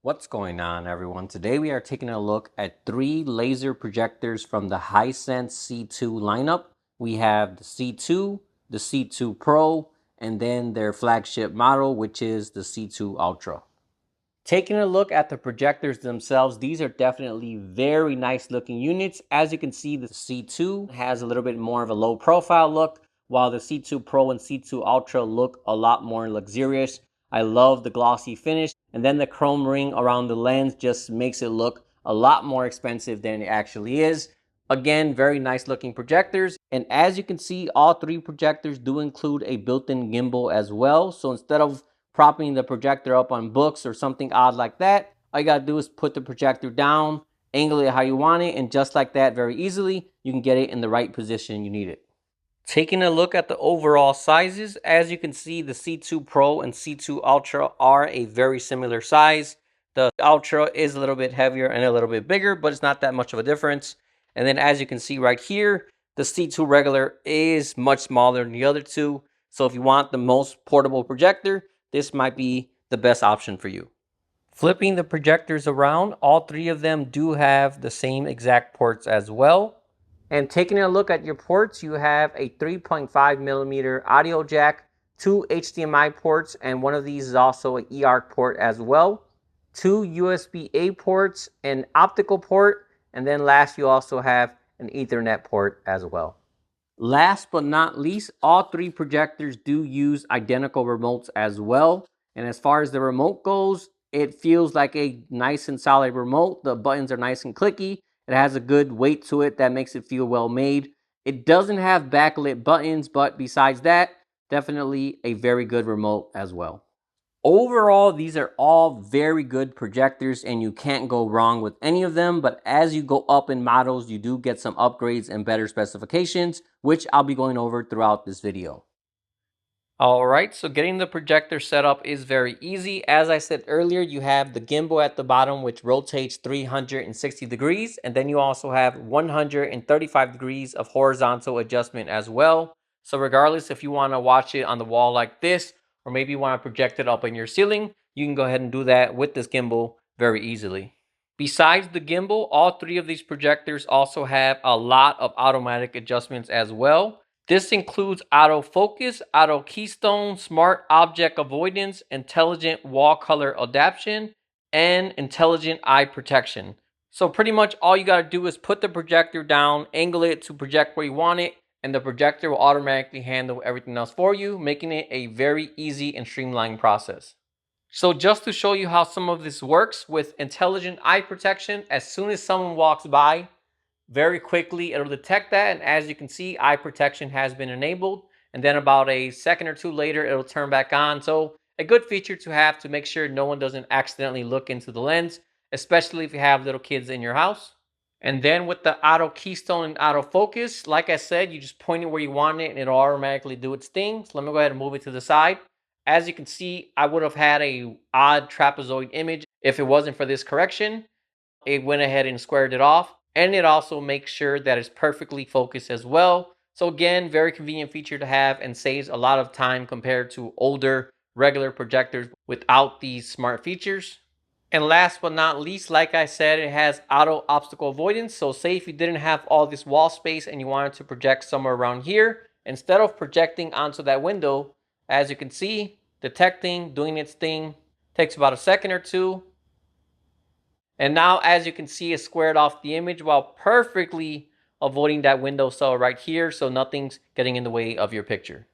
What's going on, everyone? Today we are taking a look at 3 laser projectors from the Hisense C2 lineup. We have the C2, the C2 Pro, and then their flagship model, which is the C2 Ultra. Taking a look at the projectors themselves, these are definitely very nice looking units. As you can see, the C2 has a little bit more of a low profile look, while the C2 Pro and C2 Ultra look a lot more luxurious. I love the glossy finish, and then the chrome ring around the lens just makes it look a lot more expensive than it actually is. Again, very nice looking projectors, and as you can see, all 3 projectors do include a built-in gimbal as well. So instead of propping the projector up on books or something odd like that, all you gotta do is put the projector down, angle it how you want it, and just like that, very easily, you can get it in the right position you need it. Taking a look at the overall sizes, as you can see, the C2 Pro and C2 Ultra are a very similar size. The Ultra is a little bit heavier and a little bit bigger, but it's not that much of a difference. And then as you can see right here, the C2 regular is much smaller than the other two. So if you want the most portable projector, this might be the best option for you. Flipping the projectors around, all 3 of them do have the same exact ports as well. And taking a look at your ports, you have a 3.5 millimeter audio jack, 2 HDMI ports, and one of these is also an eARC port as well, 2 USB-A ports, an optical port, and then last you also have an Ethernet port as well. Last but not least, all 3 projectors do use identical remotes as well. And as far as the remote goes, it feels like a nice and solid remote. The buttons are nice and clicky. It has a good weight to it that makes it feel well made. It doesn't have backlit buttons, but besides that, definitely a very good remote as well. Overall, these are all very good projectors and you can't go wrong with any of them. But as you go up in models, you do get some upgrades and better specifications, which I'll be going over throughout this video. Alright, so getting the projector set up is very easy. As I said earlier, you have the gimbal at the bottom, which rotates 360 degrees. And then you also have 135 degrees of horizontal adjustment as well. So regardless if you want to watch it on the wall like this, or maybe you want to project it up in your ceiling, you can go ahead and do that with this gimbal very easily. Besides the gimbal, all 3 of these projectors also have a lot of automatic adjustments as well. This includes autofocus, auto keystone, smart object avoidance, intelligent wall color adaptation, and intelligent eye protection. So pretty much all you gotta do is put the projector down, angle it to project where you want it, and the projector will automatically handle everything else for you, making it a very easy and streamlined process. So just to show you how some of this works with intelligent eye protection, as soon as someone walks by, very quickly it'll detect that, and as you can see, eye protection has been enabled, and then about a second or two later it'll turn back on. So a good feature to have to make sure no one doesn't accidentally look into the lens, especially if you have little kids in your house. And then with the auto keystone and auto focus, like I said, you just point it where you want it and it'll automatically do its thing. So let me go ahead and move it to the side. As you can see, I would have had a odd trapezoid image if it wasn't for this correction. It went ahead and squared it off. And it also makes sure that it's perfectly focused as well. So again, very convenient feature to have and saves a lot of time compared to older regular projectors without these smart features. And last but not least, like I said, it has auto obstacle avoidance. So say if you didn't have all this wall space and you wanted to project somewhere around here, instead of projecting onto that window, as you can see, detecting, doing its thing, takes about a second or two. And now, as you can see, it's squared off the image while perfectly avoiding that window sill right here, so nothing's getting in the way of your picture.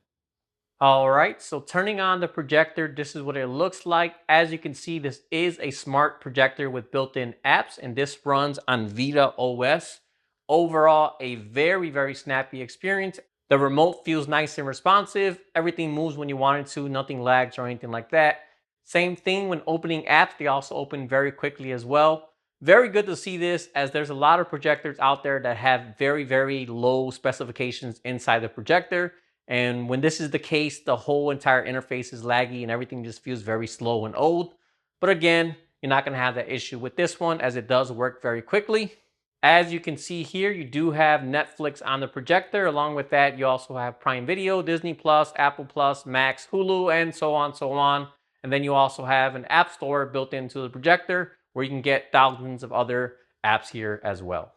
Alright, so turning on the projector, this is what it looks like. As you can see, this is a smart projector with built-in apps, and this runs on Vita OS. Overall, a very, very snappy experience. The remote feels nice and responsive. Everything moves when you want it to, nothing lags or anything like that. Same thing when opening apps, they also open very quickly as well. Very good to see this, as there's a lot of projectors out there that have very, very low specifications inside the projector. And when this is the case, the whole entire interface is laggy and everything just feels very slow and old. But again, you're not going to have that issue with this one, as it does work very quickly. As you can see here, you do have Netflix on the projector. Along with that, you also have Prime Video, Disney Plus, Apple Plus, Max, Hulu, and so on, so on. And then you also have an app store built into the projector where you can get thousands of other apps here as well.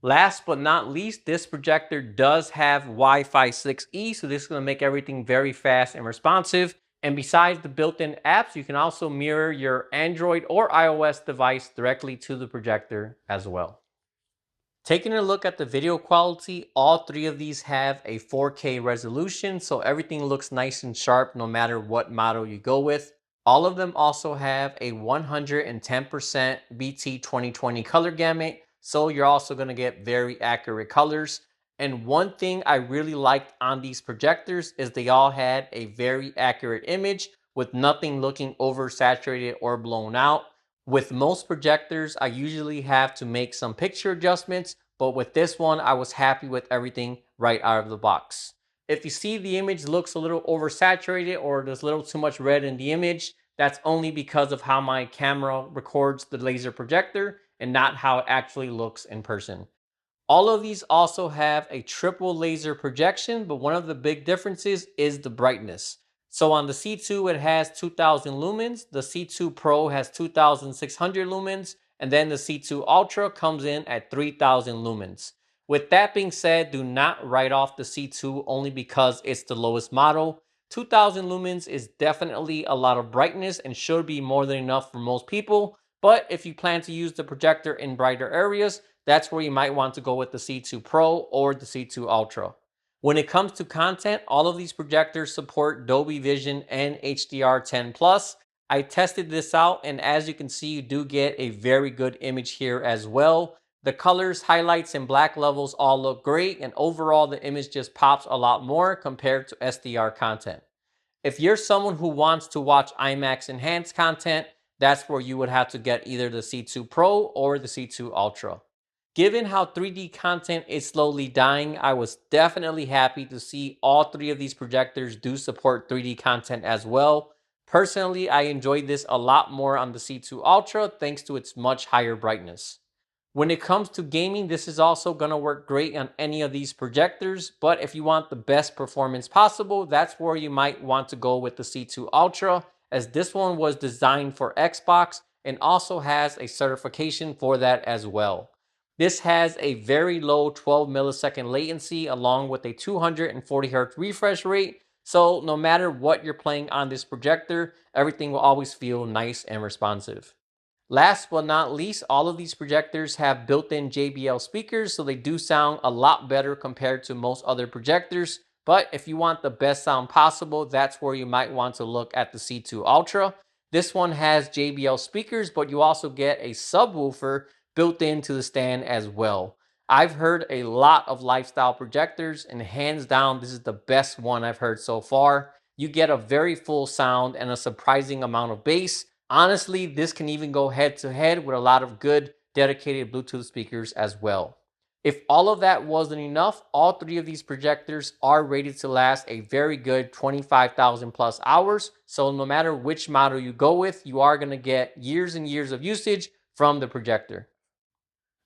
Last but not least, this projector does have Wi-Fi 6E, so this is going to make everything very fast and responsive. And besides the built-in apps, you can also mirror your Android or iOS device directly to the projector as well. Taking a look at the video quality, all three of these have a 4K resolution, so everything looks nice and sharp no matter what model you go with. All of them also have a 110% BT 2020 color gamut, so you're also going to get very accurate colors. And one thing I really liked on these projectors is they all had a very accurate image with nothing looking oversaturated or blown out. With most projectors, I usually have to make some picture adjustments, but with this one, I was happy with everything right out of the box. If you see the image looks a little oversaturated or there's a little too much red in the image, that's only because of how my camera records the laser projector and not how it actually looks in person. All of these also have a triple laser projection, but one of the big differences is the brightness. So on the C2, it has 2000 lumens, the C2 Pro has 2600 lumens, and then the C2 Ultra comes in at 3000 lumens. With that being said, do not write off the C2 only because it's the lowest model. 2000 lumens is definitely a lot of brightness and should be more than enough for most people, but if you plan to use the projector in brighter areas, that's where you might want to go with the C2 Pro or the C2 Ultra. When it comes to content, all of these projectors support Dolby Vision and HDR10+. I tested this out, and as you can see, you do get a very good image here as well. The colors, highlights, and black levels all look great, and overall the image just pops a lot more compared to SDR content. If you're someone who wants to watch IMAX enhanced content, that's where you would have to get either the C2 Pro or the C2 Ultra. Given how 3D content is slowly dying, I was definitely happy to see all three of these projectors do support 3D content as well. Personally, I enjoyed this a lot more on the C2 Ultra thanks to its much higher brightness. When it comes to gaming, this is also going to work great on any of these projectors, but if you want the best performance possible, that's where you might want to go with the C2 Ultra, as this one was designed for Xbox and also has a certification for that as well. This has a very low 12 millisecond latency along with a 240 Hz refresh rate, so no matter what you're playing on this projector, everything will always feel nice and responsive. Last but not least, all of these projectors have built-in JBL speakers, so they do sound a lot better compared to most other projectors. But if you want the best sound possible, that's where you might want to look at the C2 Ultra. This one has JBL speakers, but you also get a subwoofer built into the stand as well. I've heard a lot of lifestyle projectors, and hands down, this is the best one I've heard so far. You get a very full sound and a surprising amount of bass. Honestly, this can even go head to head with a lot of good dedicated Bluetooth speakers as well. If all of that wasn't enough, all three of these projectors are rated to last a very good 25,000 plus hours. So no matter which model you go with, you are going to get years and years of usage from the projector.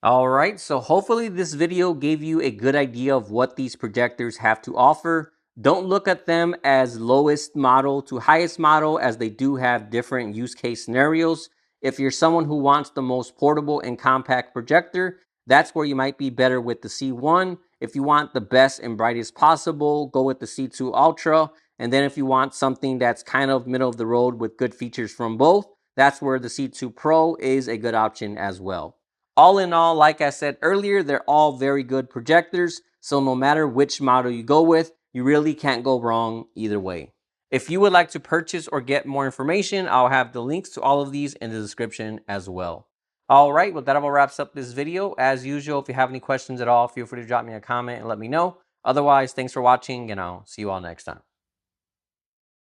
All right, so hopefully this video gave you a good idea of what these projectors have to offer. Don't look at them as lowest model to highest model, as they do have different use case scenarios. If you're someone who wants the most portable and compact projector, that's where you might be better with the C1. If you want the best and brightest possible, go with the C2 Ultra. And then if you want something that's kind of middle of the road with good features from both, that's where the C2 Pro is a good option as well. All in all, like I said earlier, they're all very good projectors, so no matter which model you go with, you really can't go wrong either way. If you would like to purchase or get more information, I'll have the links to all of these in the description as well. All right, well, that about wraps up this video. As usual, if you have any questions at all, feel free to drop me a comment and let me know. Otherwise, thanks for watching, and I'll see you all next time.